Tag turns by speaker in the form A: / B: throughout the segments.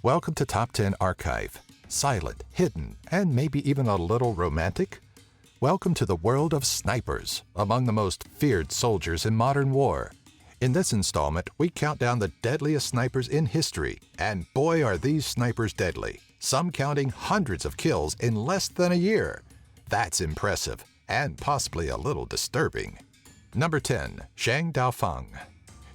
A: Welcome to Top 10 Archive. Silent, hidden, and maybe even a little romantic? Welcome to the world of snipers, among the most feared soldiers in modern war. In this installment, we count down the deadliest snipers in history, and boy are these snipers deadly, some counting hundreds of kills in less than a year. That's impressive, and possibly a little disturbing. Number 10. Shang Daofang.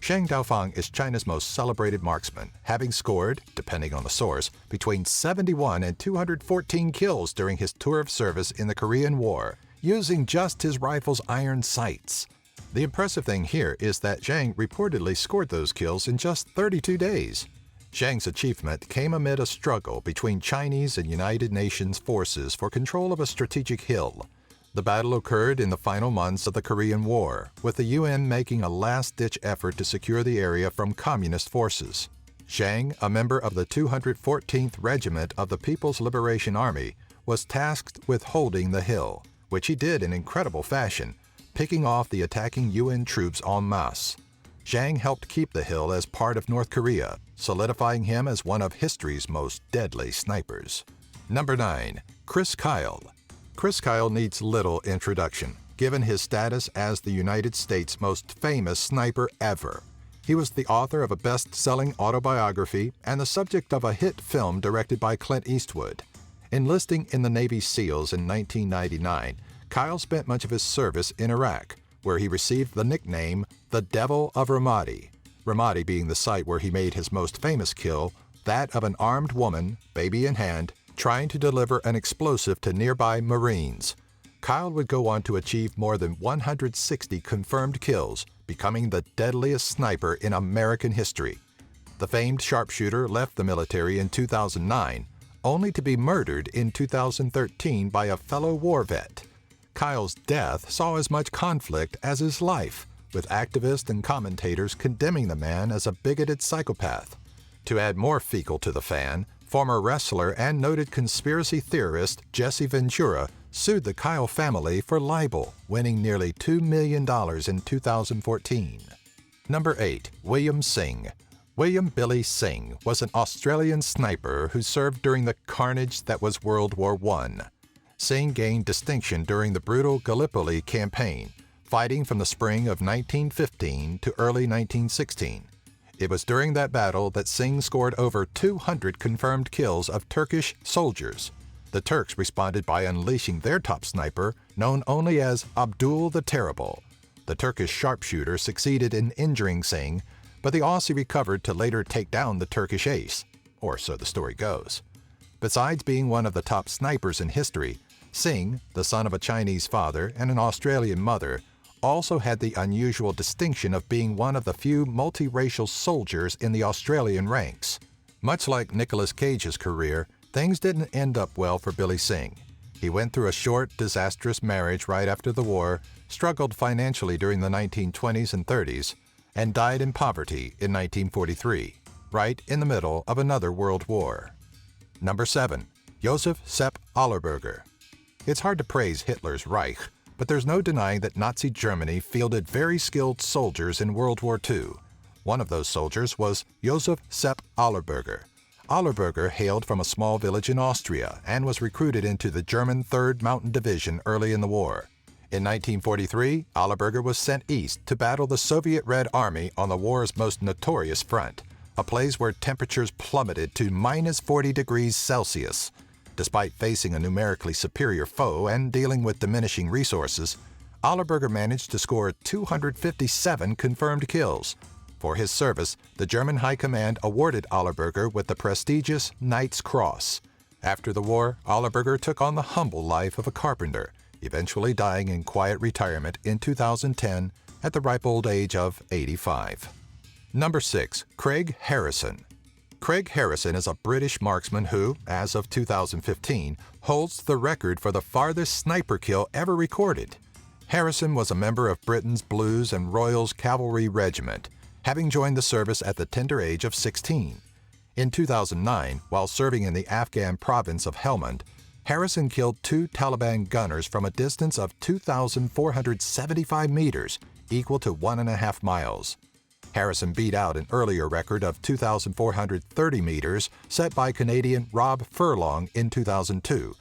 A: Shang Daofang is China's most celebrated marksman, having scored, depending on the source, between 71 and 214 kills during his tour of service in the Korean War, using just his rifle's iron sights. The impressive thing here is that Shang reportedly scored those kills in just 32 days. Shang's achievement came amid a struggle between Chinese and United Nations forces for control of a strategic hill. The battle occurred in the final months of the Korean War, with the UN making a last-ditch effort to secure the area from communist forces. Shang, a member of the 214th Regiment of the People's Liberation Army, was tasked with holding the hill, which he did in incredible fashion, picking off the attacking UN troops en masse. Shang helped keep the hill as part of North Korea, solidifying him as one of history's most deadly snipers. Number 9. Chris Kyle. Chris Kyle needs little introduction, given his status as the United States' most famous sniper ever. He was the author of a best-selling autobiography and the subject of a hit film directed by Clint Eastwood. Enlisting in the Navy SEALs in 1999, Kyle spent much of his service in Iraq, where he received the nickname the Devil of Ramadi. Ramadi being the site where he made his most famous kill, that of an armed woman, baby in hand, trying to deliver an explosive to nearby Marines. Kyle would go on to achieve more than 160 confirmed kills, becoming the deadliest sniper in American history. The famed sharpshooter left the military in 2009, only to be murdered in 2013 by a fellow war vet. Kyle's death saw as much conflict as his life, with activists and commentators condemning the man as a bigoted psychopath. To add more fecal to the fan, former wrestler and noted conspiracy theorist Jesse Ventura sued the Kyle family for libel, winning nearly $2 million in 2014. Number 8. William Singh. William Billy Singh was an Australian sniper who served during the carnage that was World War I. Singh gained distinction during the brutal Gallipoli campaign, fighting from the spring of 1915 to early 1916. It was during that battle that Singh scored over 200 confirmed kills of Turkish soldiers. The Turks responded by unleashing their top sniper, known only as Abdul the Terrible. The Turkish sharpshooter succeeded in injuring Singh, but the Aussie recovered to later take down the Turkish ace, or so the story goes. Besides being one of the top snipers in history, Singh, the son of a Chinese father and an Australian mother, also had the unusual distinction of being one of the few multiracial soldiers in the Australian ranks. Much like Nicolas Cage's career, things didn't end up well for Billy Singh. He went through a short, disastrous marriage right after the war, struggled financially during the 1920s and 30s, and died in poverty in 1943, right in the middle of another world war. Number 7. Josef Sepp Allerberger. It's hard to praise Hitler's Reich, but there's no denying that Nazi Germany fielded very skilled soldiers in World War II. One of those soldiers was Josef Sepp Allerberger. Allerberger hailed from a small village in Austria and was recruited into the German 3rd Mountain Division early in the war. In 1943, Allerberger was sent east to battle the Soviet Red Army on the war's most notorious front, a place where temperatures plummeted to minus 40 degrees Celsius. Despite facing a numerically superior foe and dealing with diminishing resources, Allerberger managed to score 257 confirmed kills. For his service, the German High Command awarded Allerberger with the prestigious Knight's Cross. After the war, Allerberger took on the humble life of a carpenter, eventually dying in quiet retirement in 2010 at the ripe old age of 85. Number 6. Craig Harrison. Craig Harrison is a British marksman who, as of 2015, holds the record for the farthest sniper kill ever recorded. Harrison was a member of Britain's Blues and Royals Cavalry Regiment, having joined the service at the tender age of 16. In 2009, while serving in the Afghan province of Helmand, Harrison killed 2 Taliban gunners from a distance of 2,475 meters, equal to 1.5 miles. Harrison beat out an earlier record of 2,430 meters set by Canadian Rob Furlong in 2002.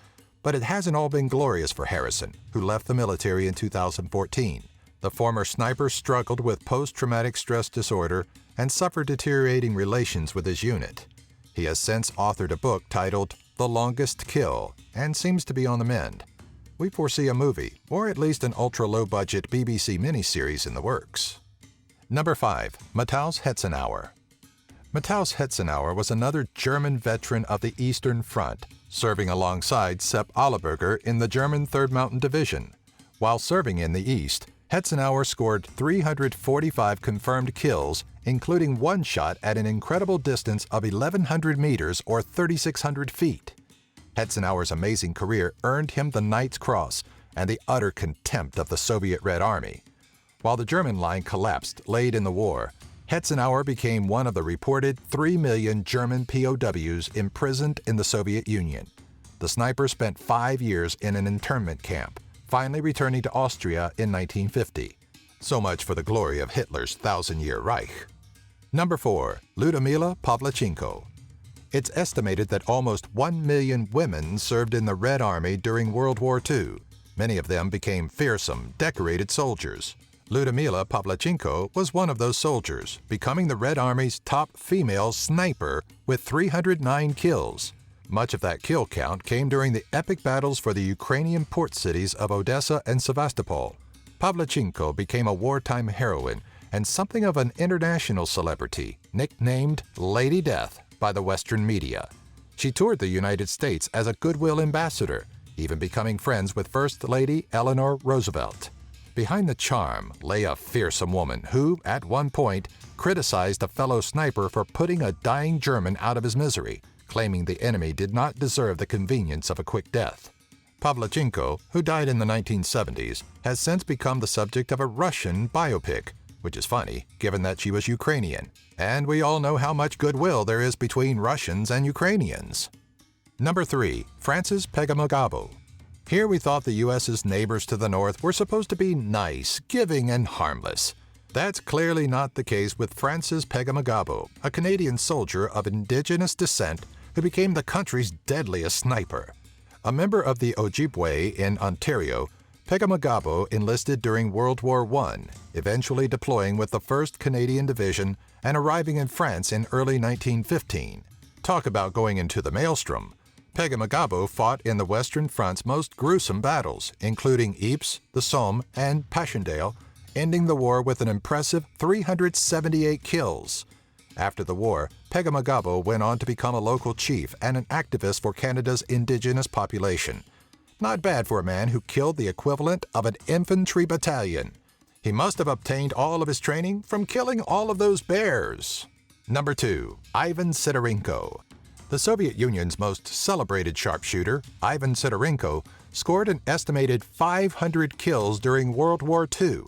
A: But it hasn't all been glorious for Harrison, who left the military in 2014. The former sniper struggled with post-traumatic stress disorder and suffered deteriorating relations with his unit. He has since authored a book titled The Longest Kill and seems to be on the mend. We foresee a movie, or at least an ultra-low-budget BBC miniseries in the works. Number 5. Matthias Hetzenauer. Matthias Hetzenauer was another German veteran of the Eastern Front, serving alongside Sepp Ahleberger in the German 3rd Mountain Division. While serving in the East, Hetzenauer scored 345 confirmed kills, including one shot at an incredible distance of 1,100 meters or 3,600 feet. Hetzenauer's amazing career earned him the Knight's Cross and the utter contempt of the Soviet Red Army. While the German line collapsed late in the war, Hetzenauer became one of the reported 3 million German POWs imprisoned in the Soviet Union. The sniper spent 5 years in an internment camp, finally returning to Austria in 1950. So much for the glory of Hitler's thousand-year Reich. Number 4. Lyudmila Pavlichenko. It's estimated that almost 1 million women served in the Red Army during World War II. Many of them became fearsome, decorated soldiers. Lyudmila Pavlichenko was one of those soldiers, becoming the Red Army's top female sniper with 309 kills. Much of that kill count came during the epic battles for the Ukrainian port cities of Odessa and Sevastopol. Pavlichenko became a wartime heroine and something of an international celebrity, nicknamed Lady Death by the Western media. She toured the United States as a goodwill ambassador, even becoming friends with First Lady Eleanor Roosevelt. Behind the charm lay a fearsome woman who, at one point, criticized a fellow sniper for putting a dying German out of his misery, claiming the enemy did not deserve the convenience of a quick death. Pavlichenko, who died in the 1970s, has since become the subject of a Russian biopic, which is funny, given that she was Ukrainian, and we all know how much goodwill there is between Russians and Ukrainians. Number 3. Francis Pegamogabo. Here we thought the U.S.'s neighbors to the north were supposed to be nice, giving, and harmless. That's clearly not the case with Francis Pegamogabo, a Canadian soldier of indigenous descent who became the country's deadliest sniper. A member of the Ojibwe in Ontario, Pegamogabo enlisted during World War I, eventually deploying with the 1st Canadian Division and arriving in France in early 1915. Talk about going into the maelstrom. Pegamogabo fought in the Western Front's most gruesome battles, including Ypres, the Somme, and Passchendaele, ending the war with an impressive 378 kills. After the war, Pegamogabo went on to become a local chief and an activist for Canada's indigenous population. Not bad for a man who killed the equivalent of an infantry battalion. He must have obtained all of his training from killing all of those bears. Number 2. Ivan Sidorenko. The Soviet Union's most celebrated sharpshooter, Ivan Sidorenko, scored an estimated 500 kills during World War II.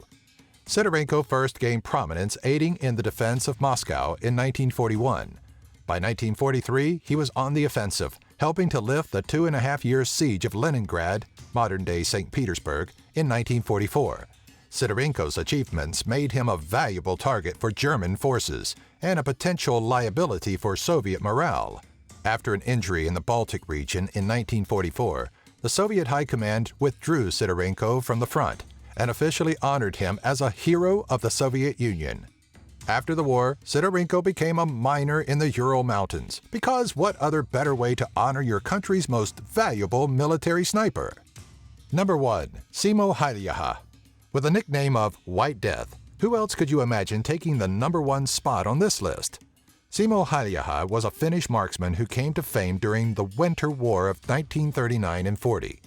A: Sidorenko first gained prominence aiding in the defense of Moscow in 1941. By 1943, he was on the offensive, helping to lift the 2.5-year siege of Leningrad, modern-day St. Petersburg, in 1944. Sidorenko's achievements made him a valuable target for German forces and a potential liability for Soviet morale. After an injury in the Baltic region in 1944, the Soviet High Command withdrew Sidorenko from the front and officially honored him as a hero of the Soviet Union. After the war, Sidorenko became a miner in the Ural Mountains, because what other better way to honor your country's most valuable military sniper? Number 1. Simo Häijälä. With a nickname of White Death, who else could you imagine taking the number 1 spot on this list? Simo Häijälä was a Finnish marksman who came to fame during the Winter War of 1939 and 40.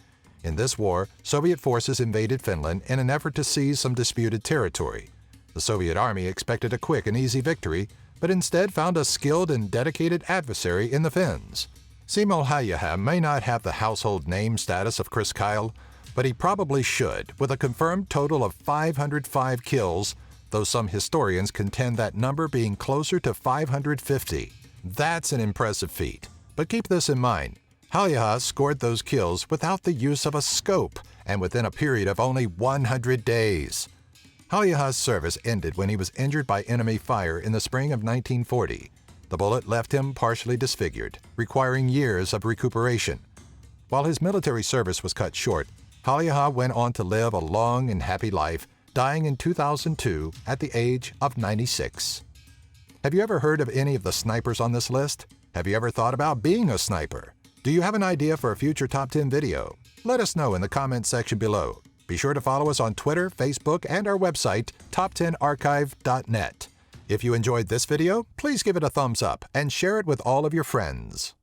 A: In this war, Soviet forces invaded Finland in an effort to seize some disputed territory. The Soviet army expected a quick and easy victory, but instead found a skilled and dedicated adversary in the Finns. Simo Häijälä may not have the household name status of Chris Kyle, but he probably should, with a confirmed total of 505 kills, though some historians contend that number being closer to 550. That's an impressive feat. But keep this in mind. Häijälä scored those kills without the use of a scope and within a period of only 100 days. Haliaha's service ended when he was injured by enemy fire in the spring of 1940. The bullet left him partially disfigured, requiring years of recuperation. While his military service was cut short, Haliaha went on to live a long and happy life, dying in 2002 at the age of 96. Have you ever heard of any of the snipers on this list? Have you ever thought about being a sniper? Do you have an idea for a future Top 10 video? Let us know in the comments section below. Be sure to follow us on Twitter, Facebook, and our website, top10archive.net. If you enjoyed this video, please give it a thumbs up and share it with all of your friends.